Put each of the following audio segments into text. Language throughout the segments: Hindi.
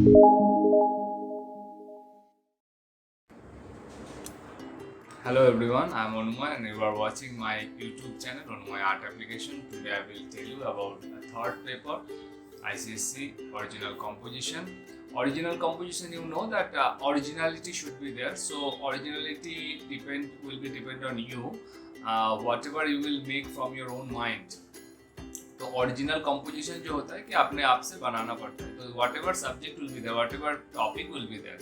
Hello everyone, I am Anumoy and you are watching my YouTube channel Anumoy Art Application. Today I will tell you about the third paper, ICSE Original Composition. Original composition, you know that originality should be there. So originality will be depend on you. Whatever you will make from your own mind. तो ओरिजिनल कंपोजिशन जो होता है कि अपने आप से बनाना पड़ता है. तो whatever subject will be there, whatever topic will be there,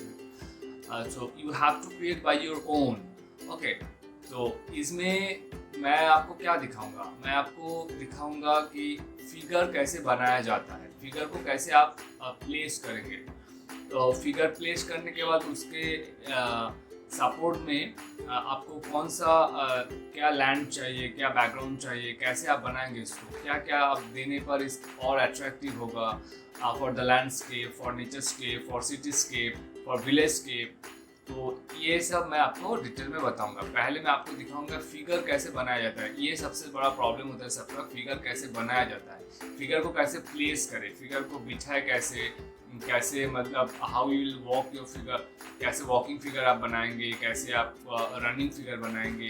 so you have to create by your own. Okay, तो इसमें मैं आपको क्या दिखाऊंगा? मैं आपको दिखाऊंगा कि फिगर कैसे बनाया जाता है, फिगर को कैसे आप प्लेस करेंगे. तो फिगर प्लेस करने के बाद उसके सपोर्ट में आपको कौन सा क्या लैंड चाहिए, क्या बैकग्राउंड चाहिए, कैसे आप बनाएंगे इसको, क्या क्या आप देने पर इस और अट्रैक्टिव होगा for the landscape, for naturescape, for cityscape, for villagescape. तो ये सब मैं आपको डिटेल में बताऊंगा. पहले मैं आपको दिखाऊंगा फिगर कैसे बनाया जाता है. ये सबसे बड़ा प्रॉब्लम होता है सबका, फिगर कैसे बनाया जाता है, फिगर को कैसे प्लेस करें, फिगर को बिठाए कैसे मतलब how you will walk your figure, कैसे वॉकिंग फिगर आप बनाएंगे, कैसे आप रनिंग फिगर बनाएंगे,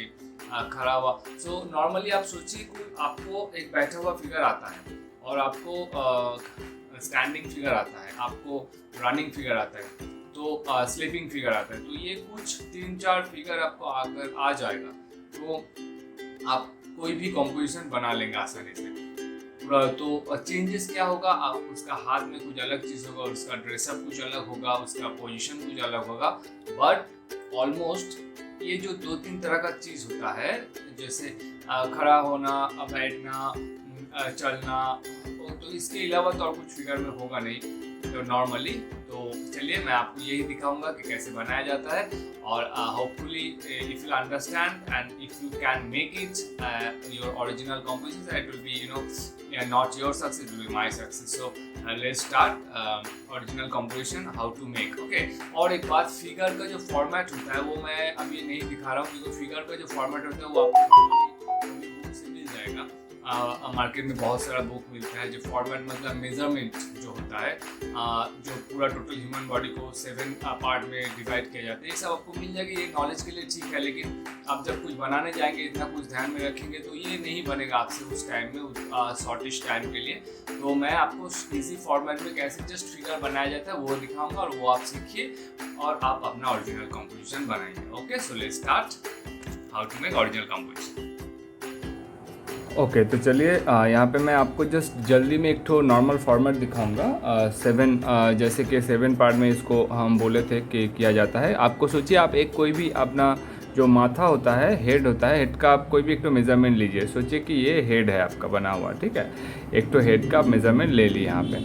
खड़ा हुआ. सो नॉर्मली आप सोचिए कि आपको एक बैठा हुआ फिगर आता है और आपको स्टैंडिंग फिगर आता है, आपको रनिंग फिगर आता है, तो स्लीपिंग फिगर आता है. तो ये कुछ 3-4 फिगर आपको अगर आ जाएगा तो आप कोई भी कॉम्पोजिशन बना लेंगे आसानी से. तो चेंजेस क्या होगा, आप उसका हाथ में कुछ अलग चीज़ होगा, उसका ड्रेसअप कुछ अलग होगा, उसका पोजीशन कुछ अलग होगा, बट ऑलमोस्ट ये जो 2-3 तरह का चीज़ होता है, जैसे खड़ा होना, बैठना, चलना, तो इसके अलावा तो और कुछ फिगर में होगा नहीं तो नॉर्मली. तो चलिए मैं आपको यही दिखाऊंगा कि कैसे बनाया जाता है, और hopefully if you understand and if you can make it your original composition, it will be not your success, it will be my success. So let's start original composition, how to make. Okay, और एक बात, फिगर का जो फॉर्मेट होता है वो मैं अभी नहीं दिखा रहा हूँ, क्योंकि फिगर का जो फॉर्मेट होता है वो आपको बुक से मिल जाएगा. मार्केट में बहुत सारा बुक मिलता है. जो फॉर्मेट मतलब मेजरमेंट जो होता है, जो पूरा टोटल ह्यूमन बॉडी को 7 पार्ट में डिवाइड किया जाता है, ये सब आपको मिल जाएगा. ये नॉलेज के लिए ठीक है, लेकिन आप जब कुछ बनाने जाएंगे इतना कुछ ध्यान में रखेंगे तो ये नहीं बनेगा आपसे उस टाइम में, शॉर्टेज टाइम के लिए. तो मैं आपको इजी फॉर्मेट में कैसे जस्ट फिगर बनाया जाता है वो दिखाऊंगा, और वो आप सीखिए और आप अपना ओरिजिनल कंपोजिशन बनाइए. Okay, so let's start how to make original composition. Okay, तो चलिए यहाँ पे मैं आपको जस्ट जल्दी में एक ठो नॉर्मल फॉर्मेट दिखाऊंगा. 7 जैसे कि 7 पार्ट में इसको हम बोले थे कि किया जाता है. आपको सोचिए, आप एक कोई भी अपना जो माथा होता है, हेड होता है, हेड का आप कोई भी एक तो मेज़रमेंट लीजिए. सोचिए कि ये हेड है आपका बना हुआ, ठीक है. एक तो हेड का आप मेज़रमेंट ले लिए यहाँ पे.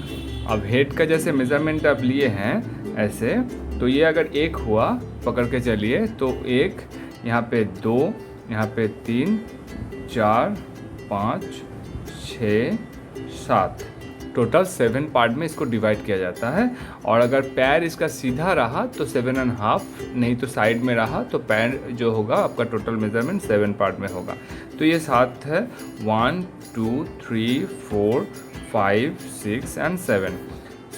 अब हेड का जैसे मेज़रमेंट आप लिए हैं ऐसे, तो ये अगर 1 हुआ, पकड़ के चलिए, तो 1, यहाँ पे 2, यहाँ पे 3, 4, 5, 6, 7, टोटल 7 पार्ट में इसको डिवाइड किया जाता है. और अगर पैर इसका सीधा रहा तो 7.5, नहीं तो साइड में रहा तो पैर जो होगा आपका टोटल मेजरमेंट 7 पार्ट में होगा. तो ये 7 है, 1, 2, 3, 4, 5, 6 and 7.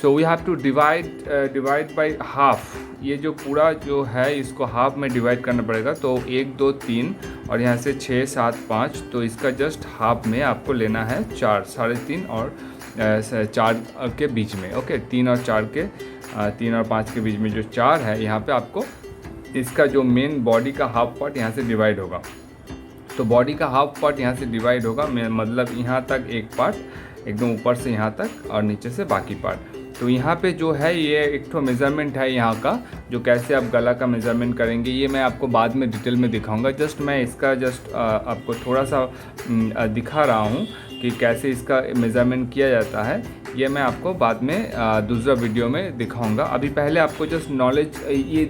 So we have to divide by half. ये जो पूरा जो है इसको हाफ में डिवाइड करना पड़ेगा. तो 1, 2, 3 और यहाँ से 6, 7, 5, तो इसका जस्ट हाफ में आपको लेना है 4, 3.5 और 4 के बीच में. ओके, 3 और 4 के 3 और 5 के बीच में जो 4 है, यहाँ पे आपको इसका जो मेन बॉडी का हाफ पार्ट यहाँ से डिवाइड होगा. तो बॉडी का हाफ पार्ट यहाँ से डिवाइड होगा, मतलब यहाँ तक एक पार्ट एकदम ऊपर से यहाँ तक और नीचे से बाकी पार्ट. तो यहाँ पे जो है ये एक तो मेज़रमेंट है यहाँ का, जो कैसे आप गला का मेज़रमेंट करेंगे ये मैं आपको बाद में डिटेल में दिखाऊंगा. जस्ट मैं इसका आपको थोड़ा सा दिखा रहा हूँ कि कैसे इसका मेज़रमेंट किया जाता है. ये मैं आपको बाद में दूसरा वीडियो में दिखाऊंगा. अभी पहले आपको जस्ट नॉलेज, ये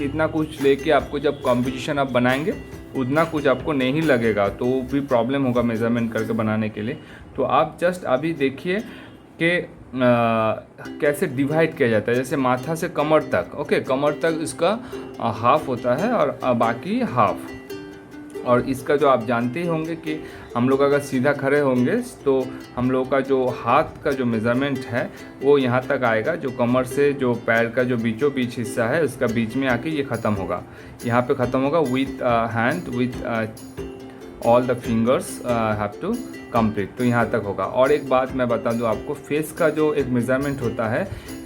इतना कुछ लेके आपको जब कॉम्पोजिशन आप बनाएंगे उतना कुछ आपको नहीं लगेगा, तो भी प्रॉब्लम होगा मेज़रमेंट करके बनाने के लिए. तो आप जस्ट अभी देखिए कि कैसे डिवाइड किया जाता है. जैसे माथा से कमर तक, ओके, कमर तक इसका हाफ होता है और बाकी हाफ. और इसका जो आप जानते ही होंगे कि हम लोग अगर सीधा खड़े होंगे तो हम लोग का जो हाथ का जो मेज़रमेंट है वो यहाँ तक आएगा, जो कमर से जो पैर का जो बीचों बीच हिस्सा है उसका बीच में आके ये ख़त्म होगा, यहाँ पे ख़त्म होगा। With hand with all the fingers have to complete, तो यहाँ तक होगा। और एक बात मैं बता दूँ आपको, फेस का जो एक मेज़रमेंट होता है,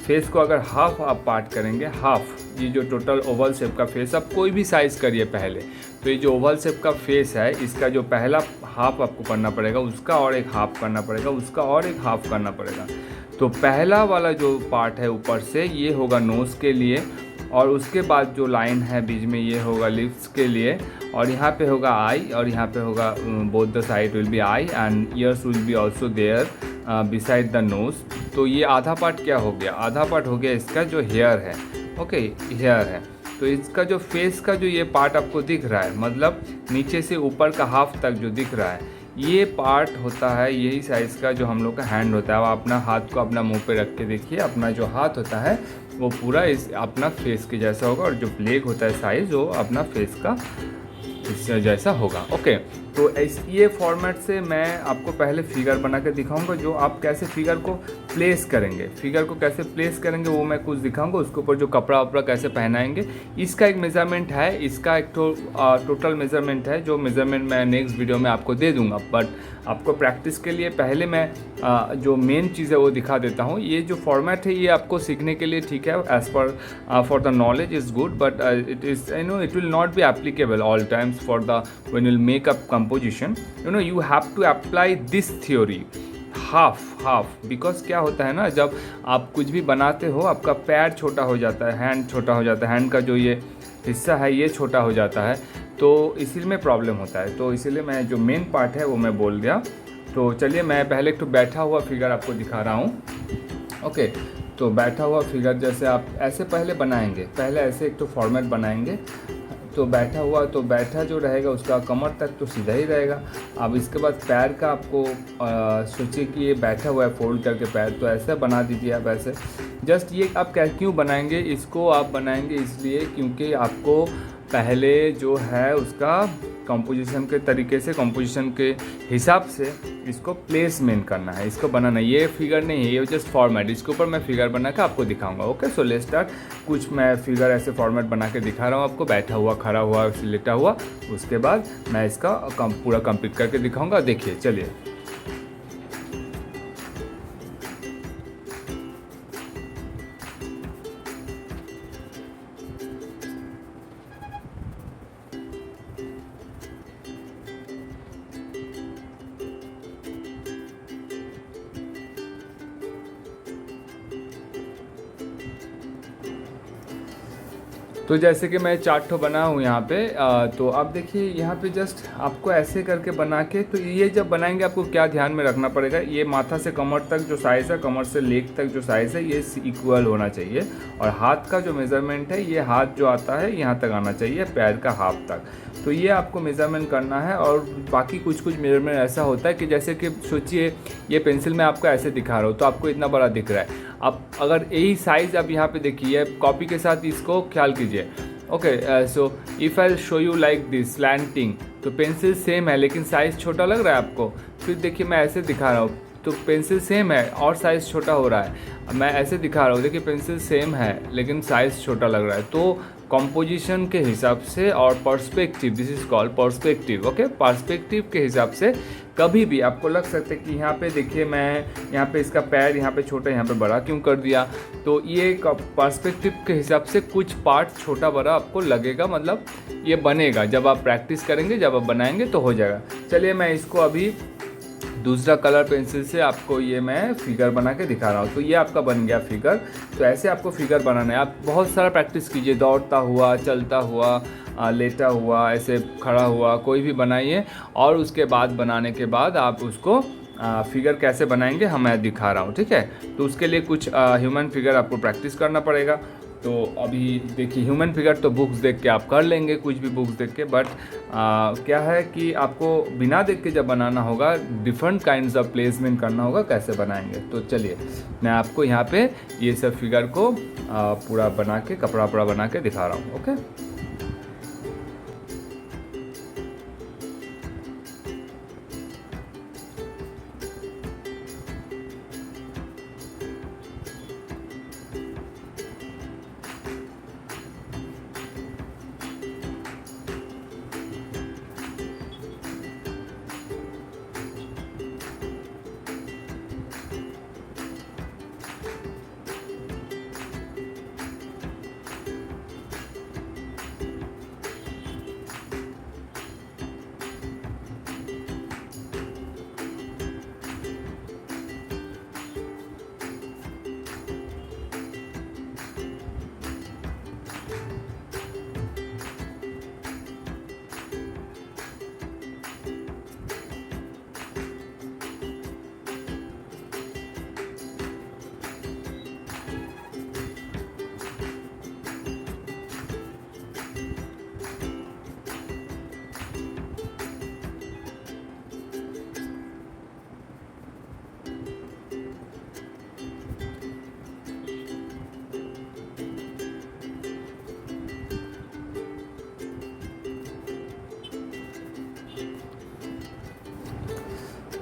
फेस को अगर हाफ आप पार्ट करेंगे, हाफ, ये जो टोटल ओवल शेप का फेस, आप कोई भी साइज़ करिए पहले, तो ये जो ओवल शेप का फेस है इसका जो पहला हाफ आपको करना पड़ेगा, उसका और एक हाफ करना पड़ेगा, उसका और एक हाफ करना पड़ेगा। तो पहला वाला जो पार्ट है ऊपर से, ये होगा नोज़ के लिए, और उसके बाद जो लाइन है बीच में ये होगा लिप्स के लिए, और यहाँ पे होगा आई, और यहाँ पे होगा both the side will be eye and ears will be also there beside the nose. तो ये आधा पार्ट क्या हो गया, आधा पार्ट हो गया इसका जो हेयर है, ओके, हेयर है। तो इसका जो फेस का जो ये पार्ट आपको दिख रहा है, मतलब नीचे से ऊपर का हाफ तक जो दिख रहा है, ये पार्ट होता है यही साइज़ का जो हम लोग का हैंड होता है। आप अपना हाथ को अपना मुंह पे रख के देखिए, अपना जो हाथ होता है वो पूरा इस अपना फेस के जैसा होगा, और जो लेग होता है साइज़ वो अपना फेस का जैसा होगा, ओके। तो ये फॉर्मेट से मैं आपको पहले फिगर बना के दिखाऊंगा, जो आप कैसे फिगर को प्लेस करेंगे, फिगर को कैसे प्लेस करेंगे वो मैं कुछ दिखाऊंगा। उसके ऊपर जो कपड़ा वपड़ा कैसे पहनाएंगे, इसका एक मेज़रमेंट है, इसका एक टोटल मेज़रमेंट है, जो मेज़रमेंट मैं नेक्स्ट वीडियो में आपको दे दूंगा। बट आपको प्रैक्टिस के लिए पहले मैं जो मेन चीज़ है वो दिखा देता हूँ। ये जो फॉर्मेट है ये आपको सीखने के लिए ठीक है, as per for the knowledge is good, but it is it will not be applicable all times for the when you make up composition, you have to apply this theory half, because क्या होता है ना, जब आप कुछ भी बनाते हो आपका पैर छोटा हो जाता है, हैंड छोटा हो जाता है, हैंड का जो ये हिस्सा है ये छोटा हो जाता है, तो इसीलिए में प्रॉब्लम होता है। तो इसीलिए मैं जो मेन पार्ट है वो मैं बोल दिया। तो चलिए मैं पहले एक तो बैठा हुआ फिगर आपको दिखा रहा हूँ, ओके। तो बैठा हुआ फिगर जैसे आप ऐसे पहले बनाएंगे, पहले ऐसे एक तो फॉर्मेट बनाएंगे। तो बैठा हुआ, तो बैठा जो रहेगा उसका कमर तक तो सीधा ही रहेगा। अब इसके बाद पैर का आपको सोचिए कि ये बैठा हुआ है फोल्ड करके पैर, तो ऐसे बना दीजिए आप ऐसे। जस्ट ये आप क्यों बनाएंगे, इसको आप बनाएंगे इसलिए क्योंकि आपको पहले जो है उसका कंपोजिशन के तरीके से, कंपोजिशन के हिसाब से इसको प्लेसमेंट करना है, इसको बनाना है। ये फिगर नहीं है, ये जस्ट फॉर्मेट, इसके ऊपर मैं फिगर बना के आपको दिखाऊंगा, ओके। So let's start. कुछ मैं फिगर ऐसे फॉर्मेट बना के दिखा रहा हूँ आपको, बैठा हुआ, खड़ा हुआ, लेटा हुआ, उसके बाद मैं इसका पूरा कंप्लीट करके दिखाऊंगा। देखिए, चलिए। तो जैसे कि मैं चार्ट बना हूँ यहाँ पे, तो अब देखिए यहाँ पे जस्ट आपको ऐसे करके बना के, तो ये जब बनाएंगे आपको क्या ध्यान में रखना पड़ेगा, ये माथा से कमर तक जो साइज़ है, कमर से लेग तक जो साइज़ है, ये इक्वल होना चाहिए। और हाथ का जो मेज़रमेंट है, ये हाथ जो आता है यहाँ तक आना चाहिए, पैर का हाफ तक। तो ये आपको मेज़रमेंट करना है। और बाकी कुछ मेज़रमेंट ऐसा होता है कि जैसे कि सोचिए ये पेंसिल मैं आपको ऐसे दिखा रहा हूँ तो आपको इतना बड़ा दिख रहा है। अब अगर यही साइज़ आप यहाँ पे देखिए, कॉपी के साथ इसको ख्याल कीजिए, okay. So if I show you like this slanting, तो पेंसिल सेम है लेकिन साइज़ छोटा लग रहा है आपको। फिर देखिए मैं ऐसे दिखा रहा हूँ तो पेंसिल सेम है और साइज़ छोटा हो रहा है। मैं ऐसे दिखा रहा हूँ, देखिए पेंसिल सेम है लेकिन साइज़ छोटा लग रहा है। तो कंपोजिशन के हिसाब से और perspective, this is called perspective, okay. Perspective के हिसाब से कभी भी आपको लग सकता है कि यहाँ पे देखिए मैं यहाँ पे इसका पैर यहाँ पे छोटा, यहाँ पे बड़ा क्यों कर दिया। तो ये पर्सपेक्टिव के हिसाब से कुछ पार्ट छोटा बड़ा आपको लगेगा, मतलब ये बनेगा। जब आप प्रैक्टिस करेंगे, जब आप बनाएंगे तो हो जाएगा। चलिए मैं इसको अभी दूसरा कलर पेंसिल से आपको ये मैं फिगर बना के दिखा रहा हूँ। तो ये आपका बन गया फिगर। तो ऐसे आपको फिगर बनाना है। आप बहुत सारा प्रैक्टिस कीजिए, दौड़ता हुआ, चलता हुआ, लेटा हुआ, ऐसे खड़ा हुआ, कोई भी बनाइए। और उसके बाद बनाने के बाद आप उसको फिगर कैसे बनाएंगे मैं दिखा रहा हूँ, ठीक है। तो उसके लिए कुछ ह्यूमन फिगर आपको प्रैक्टिस करना पड़ेगा। तो अभी देखिए ह्यूमन फिगर तो बुक्स देख के आप कर लेंगे, कुछ भी बुक्स देख के, बट क्या है कि आपको बिना देख के जब बनाना होगा, डिफरेंट काइंड्स ऑफ प्लेसमेंट करना होगा, कैसे बनाएंगे। तो चलिए मैं आपको यहाँ पे ये सब फिगर को पूरा बना के, कपड़ा बना के दिखा रहा हूँ, ओके।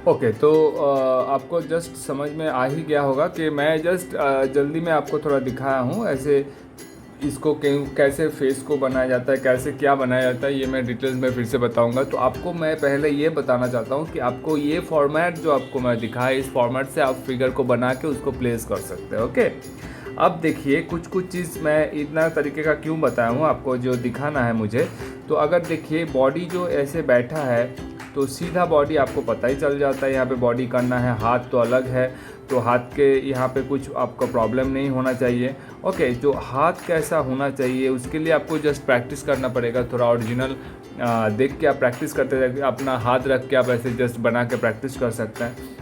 ओके तो आपको जस्ट समझ में आ ही गया होगा कि मैं जस्ट जल्दी में आपको थोड़ा दिखाया हूँ ऐसे इसको कैसे फेस को बनाया जाता है, कैसे क्या बनाया जाता है, ये मैं डिटेल्स में फिर से बताऊंगा। तो आपको मैं पहले ये बताना चाहता हूँ कि आपको ये फॉर्मेट जो आपको मैं दिखाया, इस फॉर्मेट से आप फिगर को बना के उसको प्लेस कर सकते हैं। ओके, अब देखिए कुछ चीज़ मैं इतना तरीके का क्यों बताया हूँ आपको, जो दिखाना है मुझे। तो अगर देखिए बॉडी जो ऐसे बैठा है तो सीधा बॉडी आपको पता ही चल जाता है यहाँ पे बॉडी करना है। हाथ तो अलग है, तो हाथ के यहाँ पे कुछ आपका प्रॉब्लम नहीं होना चाहिए। ओके, जो हाथ कैसा होना चाहिए उसके लिए आपको जस्ट प्रैक्टिस करना पड़ेगा। थोड़ा ओरिजिनल देख के आप प्रैक्टिस करते जाइए, अपना हाथ रख के आप ऐसे जस्ट बना के प्रैक्टिस कर सकते हैं।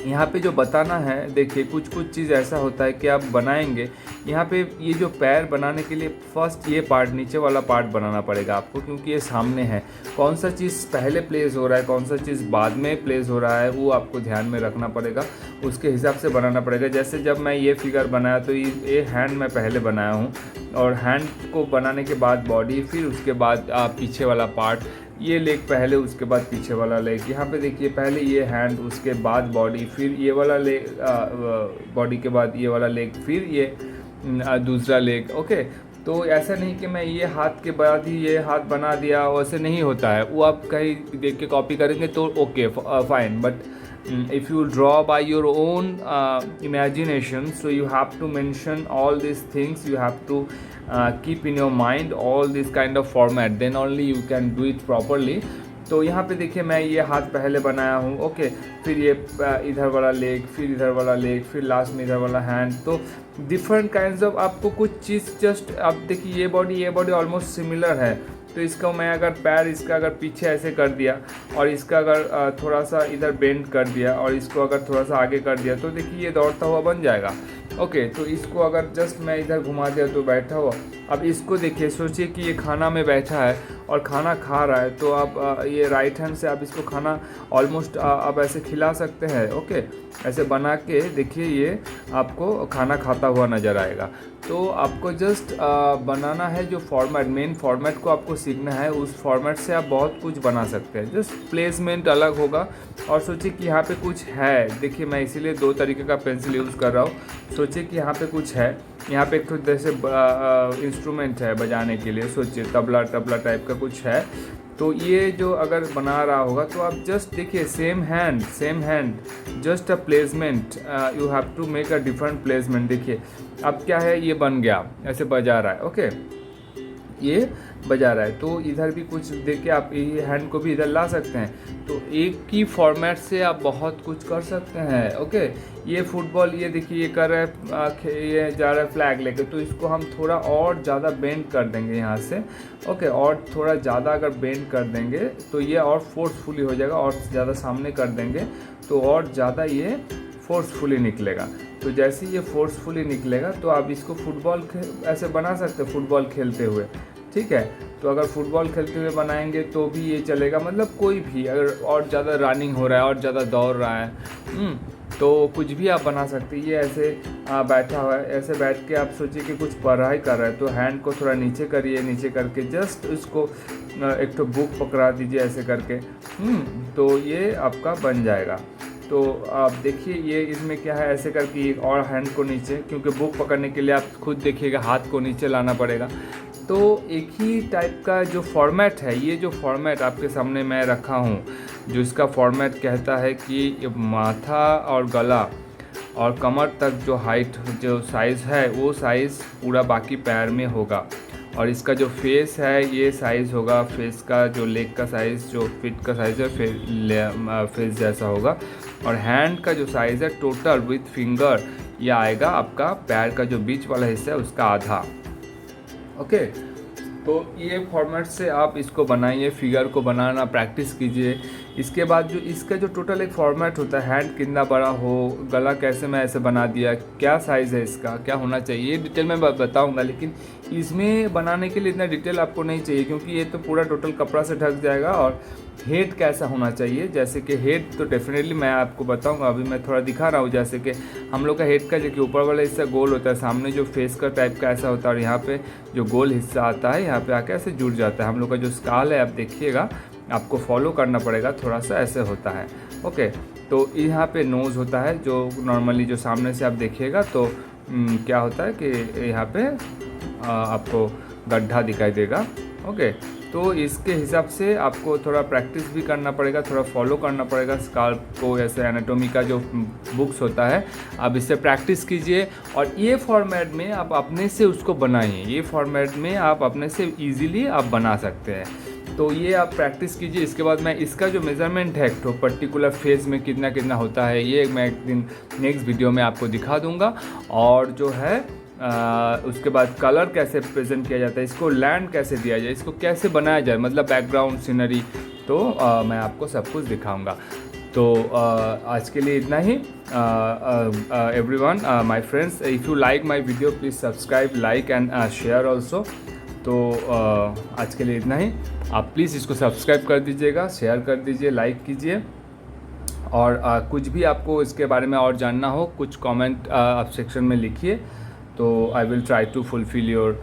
यहाँ पे जो बताना है, देखिए कुछ चीज़ ऐसा होता है कि आप बनाएंगे यहाँ पे ये जो पैर बनाने के लिए फर्स्ट ये पार्ट, नीचे वाला पार्ट बनाना पड़ेगा आपको, क्योंकि ये सामने है। कौन सा चीज़ पहले प्लेस हो रहा है, कौन सा चीज़ बाद में प्लेस हो रहा है, वो आपको ध्यान में रखना पड़ेगा, उसके हिसाब से बनाना पड़ेगा। जैसे जब मैं ये फिगर बनाया तो ये हैंड मैं पहले बनाया हूँ, और हैंड को बनाने के बाद बॉडी, फिर उसके बाद पीछे वाला पार्ट, ये लेग पहले, उसके बाद पीछे वाला लेग। यहाँ पे देखिए पहले ये हैंड, उसके बाद बॉडी, फिर ये वाला लेग, बॉडी के बाद ये वाला लेग, फिर ये दूसरा लेग। ओके, तो ऐसा नहीं कि मैं ये हाथ के बाद ही ये हाथ बना दिया, वैसे नहीं होता है। वो आप कहीं देख के कॉपी करेंगे तो okay fine, but if you draw by your own imagination, so you have to mention all these things, you have to keep in your mind all this kind of format, then only you can do it properly. तो यहाँ पे देखिए मैं ये हाथ पहले बनाया हूँ। ओके, फिर ये इधर वाला लेग, फिर इधर वाला लेग, फिर लास्ट में इधर वाला हैंड। तो डिफरेंट काइंड्स ऑफ आपको कुछ चीज़ जस्ट, अब देखिए ये बॉडी ऑलमोस्ट सिमिलर है। तो इसका मैं अगर पैर इसका अगर पीछे ऐसे कर दिया, और इसका अगर थोड़ा सा इधर बेंड कर दिया, और इसको अगर थोड़ा सा आगे कर दिया, तो देखिए ये दौड़ता हुआ बन जाएगा। ओके, तो इसको अगर जस्ट मैं इधर घुमा दिया तो बैठा हुआ। अब इसको देखिए, सोचिए कि ये खाना में बैठा है और खाना खा रहा है, तो आप ये राइट हैंड से आप इसको खाना ऑलमोस्ट आप ऐसे खिला सकते हैं। ओके, ऐसे बना के देखिए ये आपको खाना खाता हुआ नज़र आएगा। तो आपको जस्ट बनाना है, जो फॉर्मेट, मेन फॉर्मेट को आपको सीखना है। उस फॉर्मेट से आप बहुत कुछ बना सकते हैं, जस्ट प्लेसमेंट अलग होगा। और सोचिए कि यहाँ पे कुछ है, देखिए मैं इसीलिए 2 तरीके का पेंसिल यूज़ कर रहा हूँ। सोचिए कि यहाँ पे कुछ है, यहाँ पे एक तो जैसे इंस्ट्रूमेंट है बजाने के लिए, सोचिए तबला टाइप का कुछ है। तो ये जो अगर बना रहा होगा तो आप जस्ट देखिए same hand, just a placement, you have to make a different placement. देखिए अब क्या है, ये बन गया, ऐसे बजा रहा है। ओके, ये बजा रहा है, तो इधर भी कुछ देखिए, आप ये हैंड को भी इधर ला सकते हैं। तो एक ही फॉर्मेट से आप बहुत कुछ कर सकते हैं। ओके, ये फुटबॉल, ये देखिए ये कर रहा है, ये जा रहा है फ्लैग लेके, तो इसको हम थोड़ा और ज़्यादा बेंड कर देंगे यहाँ से। ओके, और थोड़ा ज़्यादा अगर बेंड कर देंगे तो ये और फोर्सफुली हो जाएगा, और ज़्यादा सामने कर देंगे तो और ज़्यादा ये फोर्सफुली निकलेगा। तो जैसे ये फोर्सफुली निकलेगा तो आप इसको फुटबॉल ऐसे बना सकते हैं, फुटबॉल खेलते हुए। ठीक है, तो अगर फुटबॉल खेलते हुए बनाएंगे तो भी ये चलेगा, मतलब कोई भी अगर और ज़्यादा रनिंग हो रहा है और ज़्यादा दौड़ रहा है, तो कुछ भी आप बना सकते हैं। ये ऐसे बैठा हुआ है, ऐसे बैठ के आप सोचिए कि कुछ पढ़ाई कर रहा है, तो हैंड को थोड़ा नीचे करिए, नीचे करके जस्ट इसको एक तो बुक पकड़ा दीजिए ऐसे करके, तो ये आपका बन जाएगा। तो आप देखिए ये इसमें क्या है, ऐसे करके एक और हैंड को नीचे, क्योंकि बुक पकड़ने के लिए आप खुद देखिएगा हाथ को नीचे लाना पड़ेगा। तो एक ही टाइप का जो फॉर्मेट है, ये जो फॉर्मेट आपके सामने मैं रखा हूँ, जो इसका फॉर्मेट कहता है कि माथा और गला और कमर तक जो हाइट, जो साइज़ है, वो साइज़ पूरा बाकी पैर में होगा। और इसका जो फेस है, ये साइज़ होगा फेस का, जो लेग का साइज़, जो फिट का साइज़ है फेस जैसा होगा। और हैंड का जो साइज़ है टोटल विथ फिंगर, ये आएगा आपका पैर का जो बीच वाला हिस्सा है उसका आधा। ओके, तो ये फॉर्मेट से आप इसको बनाइए, फिगर को बनाना प्रैक्टिस कीजिए। इसके बाद जो इसका जो टोटल एक फॉर्मेट होता है, हैंड कितना बड़ा हो, गला कैसे मैं ऐसे बना दिया, क्या साइज़ है इसका, क्या होना चाहिए, ये डिटेल में बताऊंगा। लेकिन इसमें बनाने के लिए इतना डिटेल आपको नहीं चाहिए, क्योंकि ये तो पूरा टोटल कपड़ा से ढक जाएगा। और हेड कैसा होना चाहिए, जैसे कि हेड तो डेफिनेटली मैं आपको बताऊंगा, अभी मैं थोड़ा दिखा रहा हूँ। जैसे कि हम लोग का हेड का जो कि ऊपर वाला हिस्सा गोल होता है, सामने जो फेस का टाइप का ऐसा होता है, और यहाँ पे जो गोल हिस्सा आता है यहाँ पे आके ऐसे जुड़ जाता है। हम लोग का जो स्काल है, आप देखिएगा, आपको फॉलो करना पड़ेगा, थोड़ा सा ऐसे होता है। ओके, तो यहाँ पे नोज़ होता है जो नॉर्मली जो सामने से आप देखिएगा तो क्या होता है कि यहाँ पे आपको गड्ढा दिखाई देगा। ओके, तो इसके हिसाब से आपको थोड़ा प्रैक्टिस भी करना पड़ेगा, थोड़ा फॉलो करना पड़ेगा स्काल्प को। ऐसे एनाटॉमी का जो बुक्स होता है आप इससे प्रैक्टिस कीजिए और ये फॉर्मेट में आप अपने से उसको बनाइए। ये फॉर्मेट में आप अपने से इजीली आप बना सकते हैं। तो ये आप प्रैक्टिस कीजिए। इसके बाद मैं इसका जो मेज़रमेंट है तो पर्टिकुलर फेज़ में कितना कितना होता है ये मैं एक दिन नेक्स्ट वीडियो में आपको दिखा दूँगा। और जो है उसके बाद कलर कैसे प्रेजेंट किया जाता है, इसको लैंड कैसे दिया जाए, इसको कैसे बनाया जाए, मतलब बैकग्राउंड सीनरी, तो मैं आपको सब कुछ दिखाऊंगा। तो आज के लिए इतना ही। Everyone, my friends, if you like my video please subscribe, like and share also. तो आज के लिए इतना ही। आप प्लीज़ इसको सब्सक्राइब कर दीजिएगा, शेयर कर दीजिए, लाइक कीजिए। और कुछ भी आपको इसके बारे में और जानना हो कुछ कमेंट आप सेक्शन में लिखिए, तो I will try to fulfill your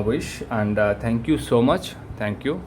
wish, and thank you so much. Thank you.